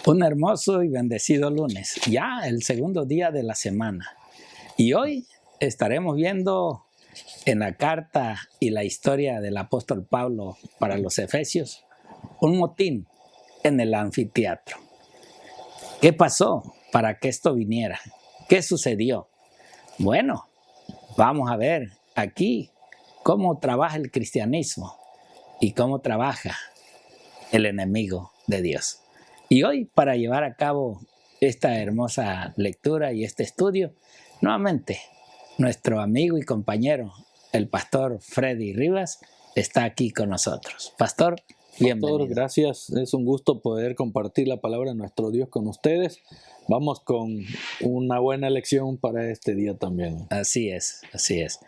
Un hermoso y bendecido lunes, ya el segundo día de la semana. Y hoy estaremos viendo en la carta y la historia del apóstol Pablo para los Efesios un motín en el anfiteatro. ¿Qué pasó para que esto viniera? ¿Qué sucedió? Bueno, vamos a ver aquí cómo trabaja el cristianismo y cómo trabaja el enemigo de Dios. Y hoy, para llevar a cabo esta hermosa lectura y este estudio, nuevamente nuestro amigo y compañero, el pastor Freddy Rivas, está aquí con nosotros. Pastor, bienvenido. Pastor, gracias. Es un gusto poder compartir la palabra de nuestro Dios con ustedes. Vamos con una buena lección para este día también. Así es, así es.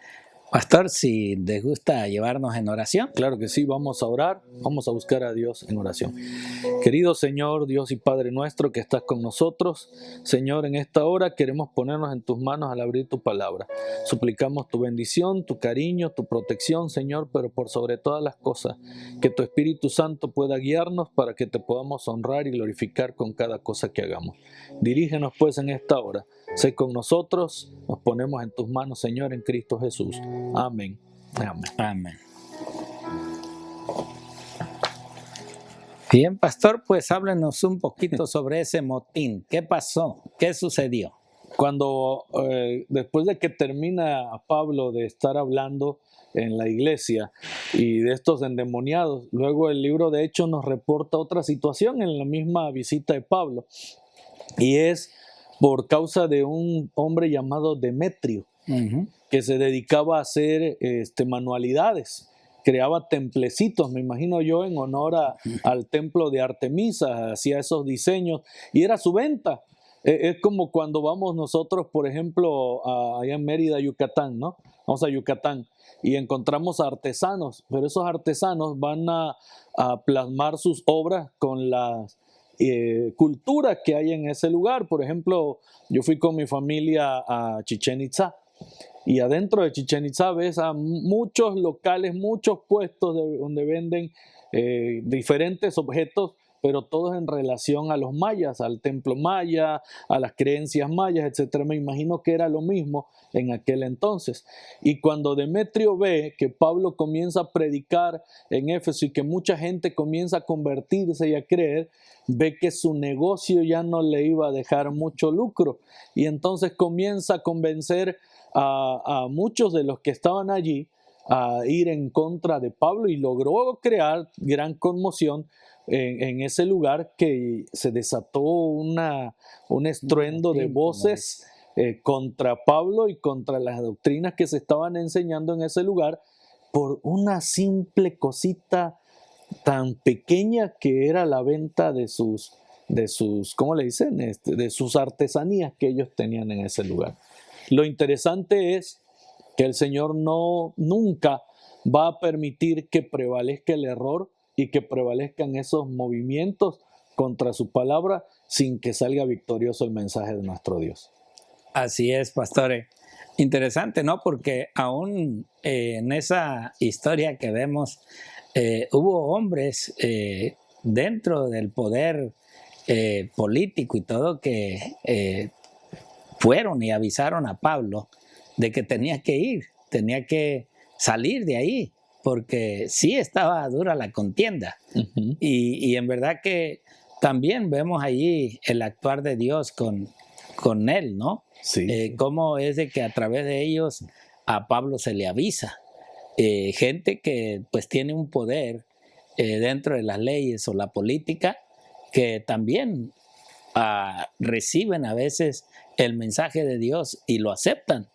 Pastor, si les gusta llevarnos en oración. Claro que sí, vamos a orar, vamos a buscar a Dios en oración. Querido Señor, Dios y Padre nuestro que estás con nosotros, Señor, en esta hora queremos ponernos en tus manos al abrir tu palabra. Suplicamos tu bendición, tu cariño, tu protección, Señor, pero por sobre todas las cosas, que tu Espíritu Santo pueda guiarnos para que te podamos honrar y glorificar con cada cosa que hagamos. Dirígenos pues en esta hora. Sé con nosotros, nos ponemos en tus manos, Señor, en Cristo Jesús. Amén. Amén. Amén. Bien, pastor, pues háblenos un poquito sobre ese motín. ¿Qué pasó? ¿Qué sucedió? Cuando después de que termina Pablo de estar hablando en la iglesia y de estos endemoniados, luego el libro de Hechos nos reporta otra situación en la misma visita de Pablo, y es por causa de un hombre llamado Demetrio, que se dedicaba a hacer manualidades. Creaba templecitos, me imagino yo, en honor al templo de Artemisa, hacía esos diseños y era su venta. Es como cuando vamos nosotros, por ejemplo, allá en Mérida, Yucatán, ¿no? Vamos a Yucatán y encontramos artesanos, pero esos artesanos van a plasmar sus obras con las cultura que hay en ese lugar. Por ejemplo, yo fui con mi familia a Chichén Itzá y adentro de Chichén Itzá ves a muchos locales, muchos puestos donde venden diferentes objetos, pero todos en relación a los mayas, al templo maya, a las creencias mayas, etcétera. Me imagino que era lo mismo en aquel entonces. Y cuando Demetrio ve que Pablo comienza a predicar en Éfeso y que mucha gente comienza a convertirse y a creer, ve que su negocio ya no le iba a dejar mucho lucro. Y entonces comienza a convencer a muchos de los que estaban allí a ir en contra de Pablo y logró crear gran conmoción en ese lugar, que se desató un estruendo de voces contra Pablo y contra las doctrinas que se estaban enseñando en ese lugar por una simple cosita tan pequeña que era la venta de sus ¿cómo le dicen? De sus artesanías que ellos tenían en ese lugar. Lo interesante es que el Señor nunca va a permitir que prevalezca el error y que prevalezcan esos movimientos contra su palabra sin que salga victorioso el mensaje de nuestro Dios. Así es, pastores. Interesante, ¿no? Porque aún en esa historia que vemos, hubo hombres dentro del poder político y todo que fueron y avisaron a Pablo de que tenía que ir, tenía que salir de ahí, porque sí estaba dura la contienda. Y en verdad que también vemos allí el actuar de Dios con él, ¿no? Sí. Cómo es de que a través de ellos a Pablo se le avisa. Gente que pues tiene un poder dentro de las leyes o la política, que también reciben a veces el mensaje de Dios y lo aceptan.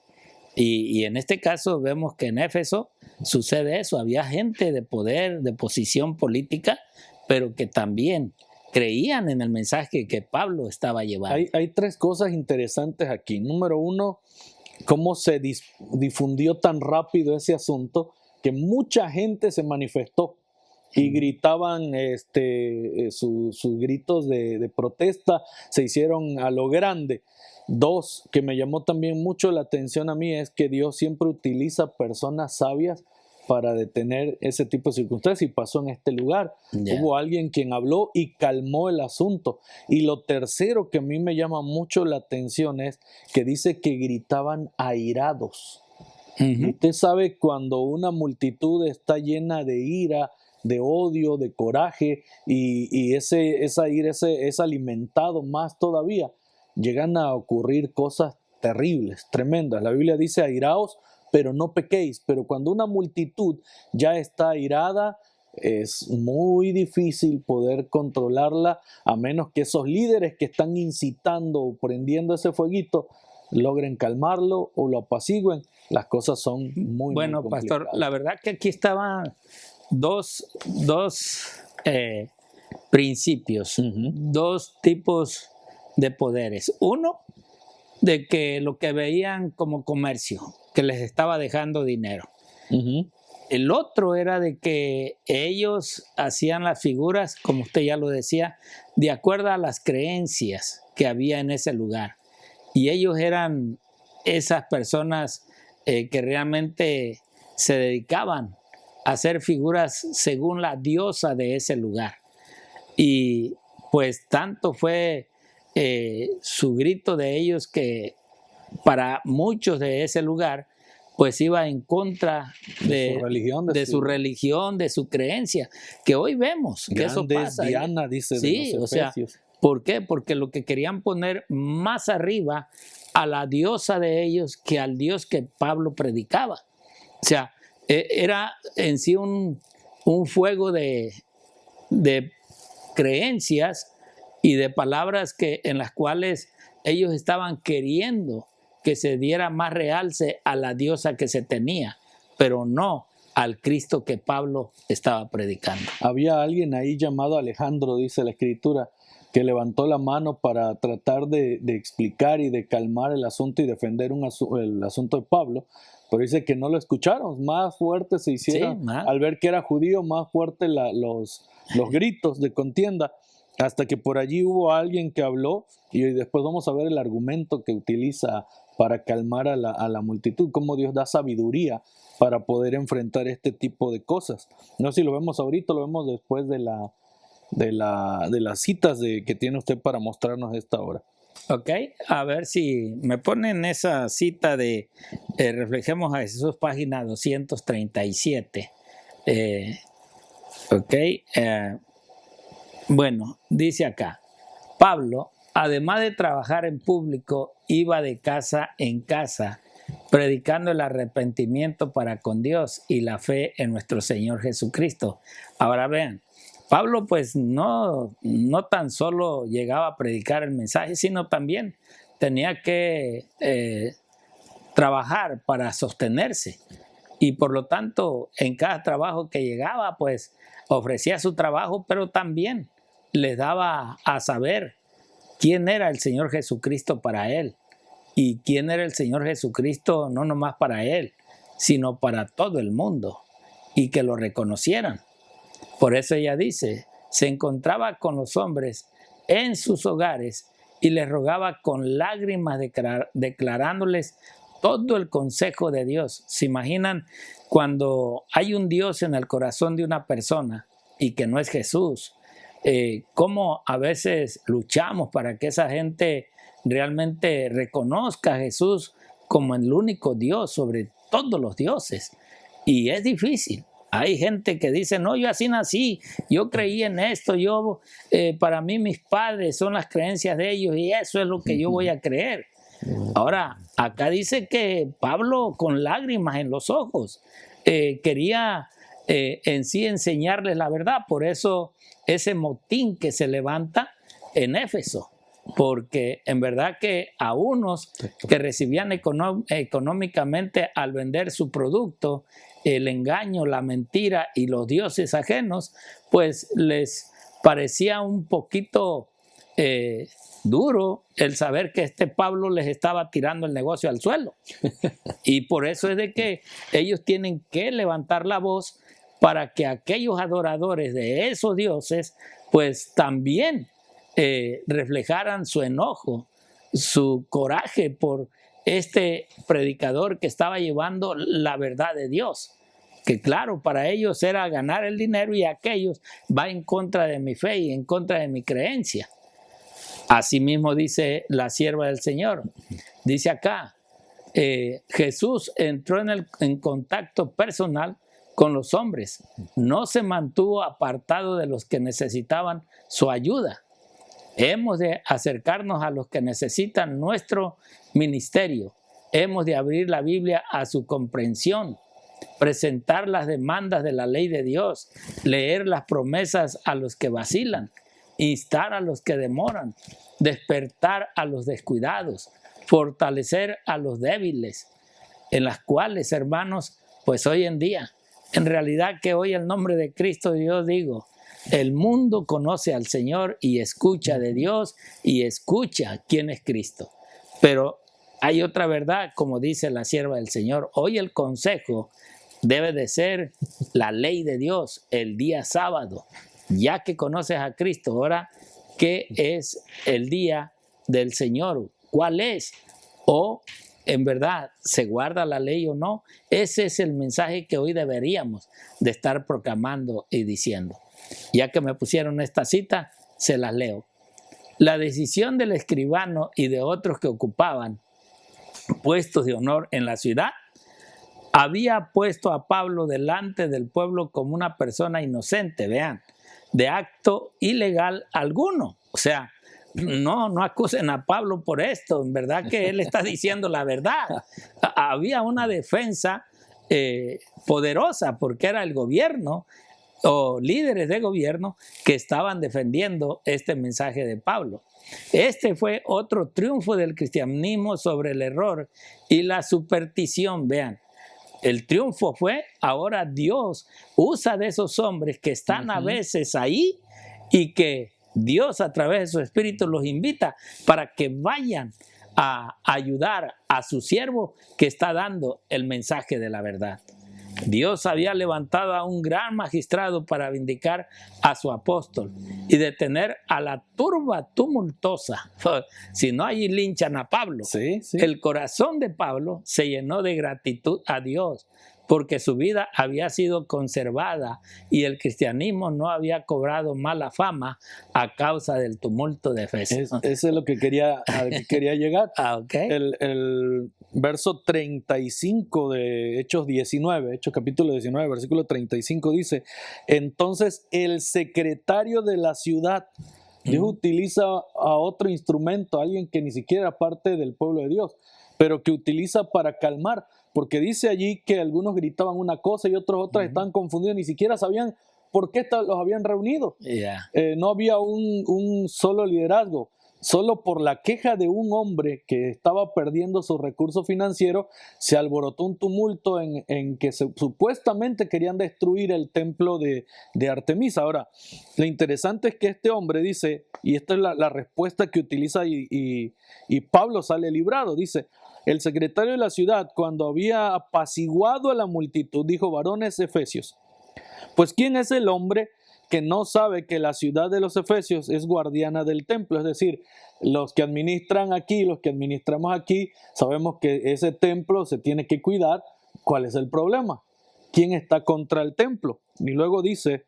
Y en este caso vemos que en Éfeso sucede eso. Había gente de poder, de posición política, pero que también creían en el mensaje que Pablo estaba llevando. Hay tres cosas interesantes aquí. Número uno, cómo se difundió tan rápido ese asunto que mucha gente se manifestó y gritaban sus gritos de protesta, se hicieron a lo grande. Dos, que me llamó también mucho la atención a mí, es que Dios siempre utiliza personas sabias para detener ese tipo de circunstancias y pasó en este lugar. Ya. Hubo alguien quien habló y calmó el asunto. Y lo tercero que a mí me llama mucho la atención es que dice que gritaban airados. Y usted sabe cuando una multitud está llena de ira, de odio, de coraje y esa ira es alimentado más todavía, llegan a ocurrir cosas terribles, tremendas. La Biblia dice airaos, pero no pequéis. Pero cuando una multitud ya está airada, es muy difícil poder controlarla a menos que esos líderes que están incitando o prendiendo ese fueguito logren calmarlo o lo apacigüen. Las cosas son muy Bueno, muy pastor, complicadas. la verdad que aquí estaban dos principios, dos tipos de poderes. Uno, de que lo que veían como comercio, que les estaba dejando dinero. El otro era de que ellos hacían las figuras, como usted ya lo decía, de acuerdo a las creencias que había en ese lugar. Y ellos eran esas personas que realmente se dedicaban a hacer figuras según la diosa de ese lugar. Y pues tanto fue su grito de ellos que para muchos de ese lugar pues iba en contra de su religión, de su creencia, que hoy vemos que eso pasa. Diana, dice, sí, de los o Efesios. sea, ¿por qué? Porque lo que querían poner más arriba a la diosa de ellos que al Dios que Pablo predicaba. O sea, era en sí un fuego de creencias y de palabras en las cuales ellos estaban queriendo que se diera más realce a la diosa que se tenía, pero no al Cristo que Pablo estaba predicando. Había alguien ahí llamado Alejandro, dice la Escritura, que levantó la mano para tratar de explicar y de calmar el asunto y defender el asunto de Pablo, pero dice que no lo escucharon, más fuertes se hicieron, Sí, al ver que era judío, más fuertes los gritos de contienda, hasta que por allí hubo alguien que habló y después vamos a ver el argumento que utiliza para calmar a la multitud, cómo Dios da sabiduría para poder enfrentar este tipo de cosas. No sé si lo vemos ahorita, lo vemos después de las citas que tiene usted para mostrarnos esta hora. Ok, a ver si me ponen esa cita de Reflejemos a Jesús, página 237. Bueno, dice acá, Pablo, además de trabajar en público, iba de casa en casa, predicando el arrepentimiento para con Dios y la fe en nuestro Señor Jesucristo. Ahora vean, Pablo pues no tan solo llegaba a predicar el mensaje, sino también tenía que trabajar para sostenerse. Y por lo tanto, en cada trabajo que llegaba, pues ofrecía su trabajo, pero también les daba a saber quién era el Señor Jesucristo para él. Y quién era el Señor Jesucristo no nomás para él, sino para todo el mundo. Y que lo reconocieran. Por eso ella dice, se encontraba con los hombres en sus hogares y les rogaba con lágrimas declarándoles todo el consejo de Dios. ¿Se imaginan cuando hay un Dios en el corazón de una persona y que no es Jesús? Cómo a veces luchamos para que esa gente realmente reconozca a Jesús como el único Dios sobre todos los dioses. Y es difícil. Hay gente que dice, no, yo así nací, yo creí en esto, para mí mis padres son las creencias de ellos y eso es lo que yo voy a creer. Ahora, acá dice que Pablo con lágrimas en los ojos quería en sí enseñarles la verdad, por eso ese motín que se levanta en Éfeso, porque en verdad que a unos que recibían económicamente al vender su producto, el engaño, la mentira y los dioses ajenos, pues les parecía un poquito duro el saber que este Pablo les estaba tirando el negocio al suelo. Y por eso es de que ellos tienen que levantar la voz para que aquellos adoradores de esos dioses, pues también reflejaran su enojo, su coraje por este predicador que estaba llevando la verdad de Dios. que claro, para ellos era ganar el dinero y aquellos va en contra de mi fe y en contra de mi creencia. Asimismo dice la sierva del Señor, dice acá, Jesús entró en contacto personal con los hombres, no se mantuvo apartado de los que necesitaban su ayuda. Hemos de acercarnos a los que necesitan nuestro ministerio, hemos de abrir la Biblia a su comprensión, presentar las demandas de la ley de Dios, leer las promesas a los que vacilan, instar a los que demoran, despertar a los descuidados, fortalecer a los débiles, en las cuales, hermanos, pues hoy en día, en realidad que hoy el nombre de Cristo yo digo, el mundo conoce al Señor y escucha de Dios y escucha quién es Cristo. Pero hay otra verdad, como dice la sierva del Señor, hoy el consejo debe de ser la ley de Dios el día sábado. Ya que conoces a Cristo, ahora, ¿qué es el día del Señor? ¿Cuál es? O, en verdad, ¿se guarda la ley o no? Ese es el mensaje que hoy deberíamos de estar proclamando y diciendo. Ya que me pusieron esta cita, se las leo. La decisión del escribano y de otros que ocupaban puestos de honor en la ciudad había puesto a Pablo delante del pueblo como una persona inocente, vean, de acto ilegal alguno. O sea, no acusen a Pablo por esto, en verdad que él está diciendo la verdad. Había una defensa poderosa porque era el gobierno o líderes de gobierno que estaban defendiendo este mensaje de Pablo. Este fue otro triunfo del cristianismo sobre el error y la superstición, vean. El triunfo fue, ahora Dios usa de esos hombres que están a veces ahí y que Dios a través de su Espíritu los invita para que vayan a ayudar a su siervo que está dando el mensaje de la verdad. Dios había levantado a un gran magistrado para vindicar a su apóstol y detener a la turba tumultuosa. Si no, allí linchan a Pablo. Sí. El corazón de Pablo se llenó de gratitud a Dios porque su vida había sido conservada y el cristianismo no había cobrado mala fama a causa del tumulto de Efeso. Eso es lo que quería llegar. Okay. El verso 35 de Hechos 19, Hechos capítulo 19, versículo 35 dice, entonces el secretario de la ciudad, Dios utiliza a otro instrumento, a alguien que ni siquiera era parte del pueblo de Dios, pero que utiliza para calmar, porque dice allí que algunos gritaban una cosa y otros estaban confundidos, ni siquiera sabían por qué los habían reunido. No había un solo liderazgo. Solo por la queja de un hombre que estaba perdiendo sus recursos financieros, se alborotó un tumulto en que supuestamente querían destruir el templo de Artemisa. Ahora, lo interesante es que este hombre dice, y esta es la respuesta que utiliza y Pablo sale librado, dice, el secretario de la ciudad, cuando había apaciguado a la multitud, dijo, varones efesios, pues ¿quién es el hombre que no sabe que la ciudad de los efesios es guardiana del templo? Es decir, los que administran aquí, los que administramos aquí, sabemos que ese templo se tiene que cuidar. ¿Cuál es el problema? ¿Quién está contra el templo? Y luego dice,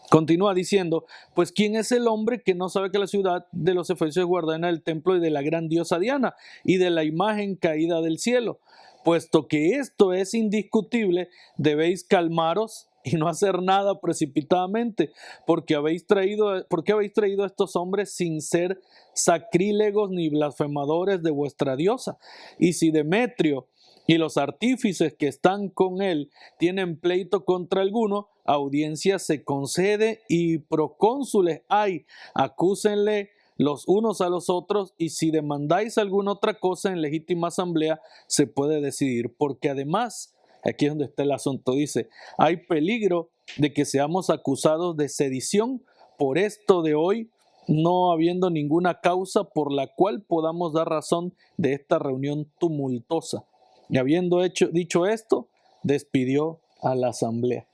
continúa diciendo, pues ¿quién es el hombre que no sabe que la ciudad de los efesios es guardiana del templo y de la gran diosa Diana y de la imagen caída del cielo? Puesto que esto es indiscutible, debéis calmaros y no hacer nada precipitadamente, porque habéis traído a estos hombres sin ser sacrílegos ni blasfemadores de vuestra diosa. Y si Demetrio y los artífices que están con él tienen pleito contra alguno, audiencia se concede y procónsules hay, acúsenle los unos a los otros, y si demandáis alguna otra cosa en legítima asamblea, se puede decidir, porque además, aquí es donde está el asunto, dice, hay peligro de que seamos acusados de sedición por esto de hoy, no habiendo ninguna causa por la cual podamos dar razón de esta reunión tumultuosa. Y habiendo dicho esto, despidió a la asamblea.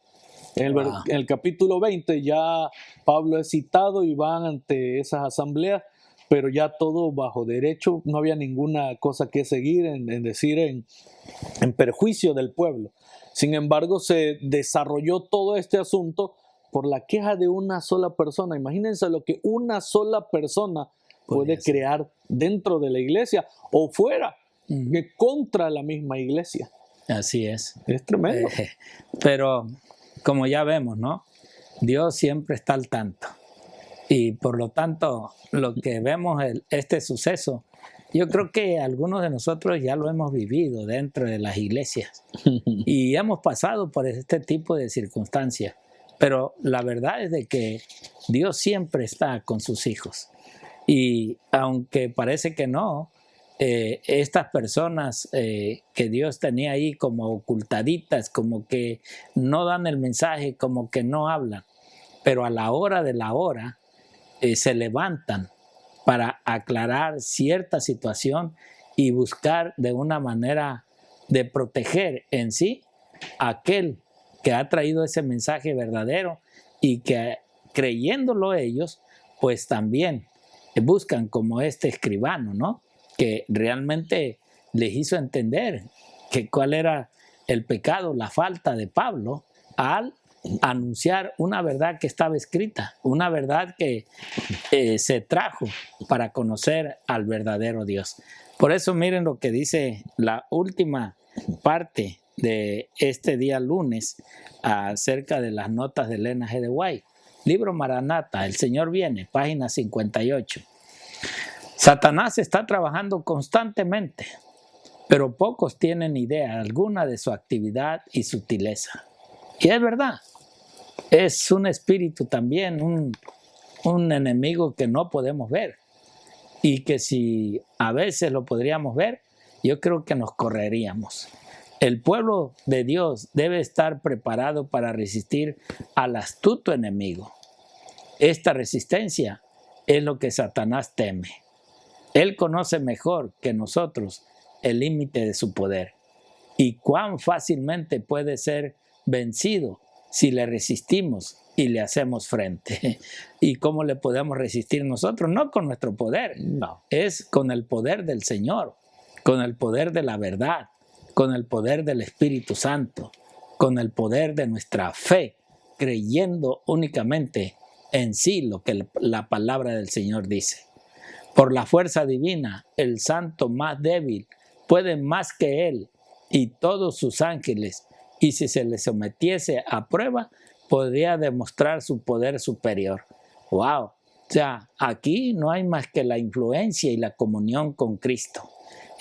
En el capítulo 20 ya Pablo es citado y van ante esas asambleas pero ya todo bajo derecho, no había ninguna cosa que seguir en perjuicio del pueblo. Sin embargo, se desarrolló todo este asunto por la queja de una sola persona. Imagínense lo que una sola persona puede crear dentro de la iglesia o fuera, contra la misma iglesia. Así es. Es tremendo. Pero como ya vemos, ¿no? Dios siempre está al tanto. Y por lo tanto, lo que vemos, este suceso, yo creo que algunos de nosotros ya lo hemos vivido dentro de las iglesias y hemos pasado por este tipo de circunstancias. Pero la verdad es de que Dios siempre está con sus hijos. Y aunque parece que no, estas personas que Dios tenía ahí como ocultaditas, como que no dan el mensaje, como que no hablan, pero a la hora de la hora se levantan para aclarar cierta situación y buscar de una manera de proteger en sí a aquel que ha traído ese mensaje verdadero y que creyéndolo ellos, pues también buscan como este escribano, ¿no? Que realmente les hizo entender que cuál era el pecado, la falta de Pablo al anunciar una verdad que estaba escrita, una verdad que se trajo para conocer al verdadero Dios. Por eso miren lo que dice la última parte de este día lunes acerca de las notas de Elena G. de White. Libro Maranata, El Señor Viene, página 58. Satanás está trabajando constantemente, pero pocos tienen idea alguna de su actividad y sutileza. Y es verdad, es un espíritu también, un enemigo que no podemos ver y que si a veces lo podríamos ver, yo creo que nos correríamos. El pueblo de Dios debe estar preparado para resistir al astuto enemigo. Esta resistencia es lo que Satanás teme. Él conoce mejor que nosotros el límite de su poder y cuán fácilmente puede ser vencido si le resistimos y le hacemos frente. ¿Y cómo le podemos resistir nosotros? No con nuestro poder, no. Es con el poder del Señor, con el poder de la verdad, con el poder del Espíritu Santo, con el poder de nuestra fe, creyendo únicamente en sí lo que la palabra del Señor dice. Por la fuerza divina, el santo más débil puede más que él y todos sus ángeles, y si se le sometiese a prueba, podría demostrar su poder superior. ¡Wow! O sea, aquí no hay más que la influencia y la comunión con Cristo.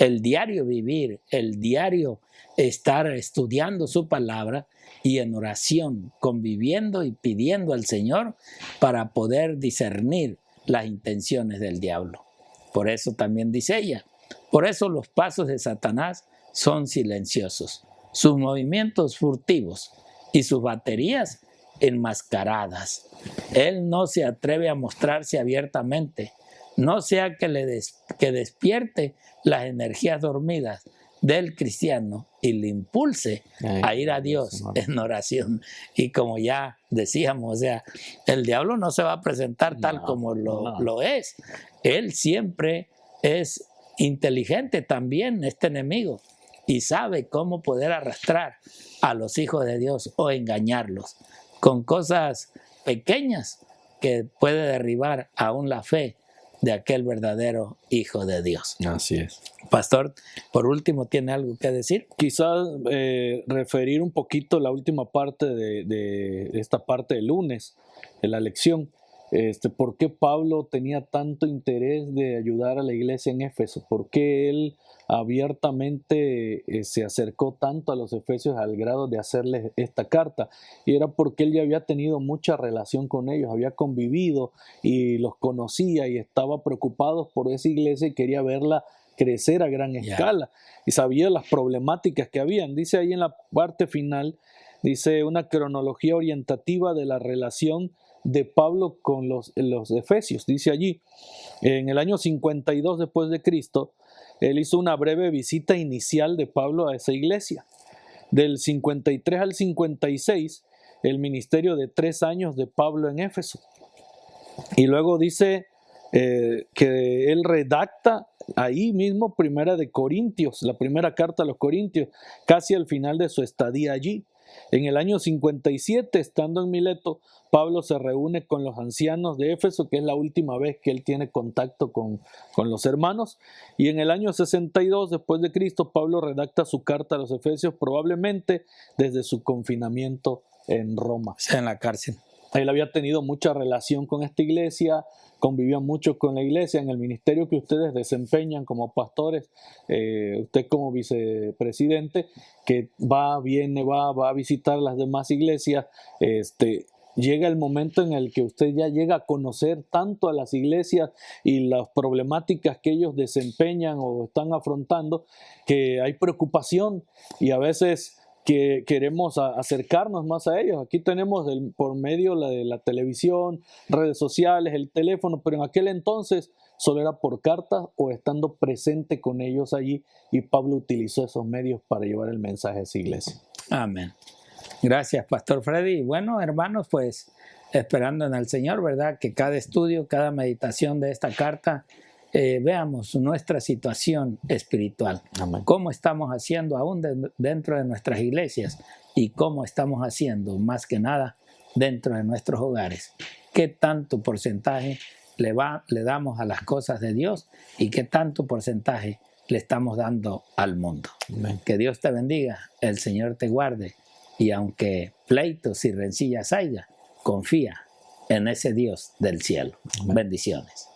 El diario vivir, el diario estar estudiando su palabra y en oración, conviviendo y pidiendo al Señor para poder discernir las intenciones del diablo. Por eso también dice ella, por eso los pasos de Satanás son silenciosos, sus movimientos furtivos y sus baterías enmascaradas. Él no se atreve a mostrarse abiertamente, no sea que despierte las energías dormidas del cristiano y le impulse a ir a Dios en oración. Y como ya decíamos, o sea, el diablo no se va a presentar tal como lo es. Él siempre es inteligente también, este enemigo, y sabe cómo poder arrastrar a los hijos de Dios o engañarlos con cosas pequeñas que puede derribar aún la fe de aquel verdadero hijo de Dios. Así es. Pastor, por último, ¿tiene algo que decir? Quizás referir un poquito la última parte de esta parte del lunes, de la lección. ¿Por qué Pablo tenía tanto interés de ayudar a la iglesia en Éfeso? ¿Por qué él abiertamente se acercó tanto a los efesios al grado de hacerles esta carta? Y era porque él ya había tenido mucha relación con ellos, había convivido y los conocía y estaba preocupado por esa iglesia y quería verla crecer a gran escala y sabía las problemáticas que habían. Dice ahí en la parte final, dice una cronología orientativa de la relación de Pablo con los efesios. Dice allí, en el año 52 después de Cristo, él hizo una breve visita inicial de Pablo a esa iglesia. Del 53 al 56, el ministerio de 3 años de Pablo en Éfeso. Y luego dice que él redacta ahí mismo, Primera de Corintios, la primera carta a los Corintios, casi al final de su estadía allí. En el año 57, estando en Mileto, Pablo se reúne con los ancianos de Éfeso, que es la última vez que él tiene contacto con los hermanos. Y en el año 62 después de Cristo, Pablo redacta su carta a los Efesios, probablemente desde su confinamiento en Roma. En la cárcel. Él había tenido mucha relación con esta iglesia, convivía mucho con la iglesia en el ministerio que ustedes desempeñan como pastores, usted como vicepresidente, que viene, va a visitar las demás iglesias. Llega el momento en el que usted ya llega a conocer tanto a las iglesias y las problemáticas que ellos desempeñan o están afrontando, que hay preocupación y a veces que queremos acercarnos más a ellos. Aquí tenemos por medio de la televisión, redes sociales, el teléfono, pero en aquel entonces solo era por cartas o estando presente con ellos allí, y Pablo utilizó esos medios para llevar el mensaje a esa iglesia. Amén. Gracias, Pastor Freddy. Bueno, hermanos, pues esperando en el Señor, ¿verdad? Que cada estudio, cada meditación de esta carta, veamos nuestra situación espiritual. Amén. Cómo estamos haciendo aún dentro de nuestras iglesias y cómo estamos haciendo más que nada dentro de nuestros hogares. ¿Qué tanto porcentaje le damos a las cosas de Dios y qué tanto porcentaje le estamos dando al mundo? Amén. Que Dios te bendiga, el Señor te guarde, y aunque pleitos y rencillas haya, confía en ese Dios del cielo. Amén. Bendiciones.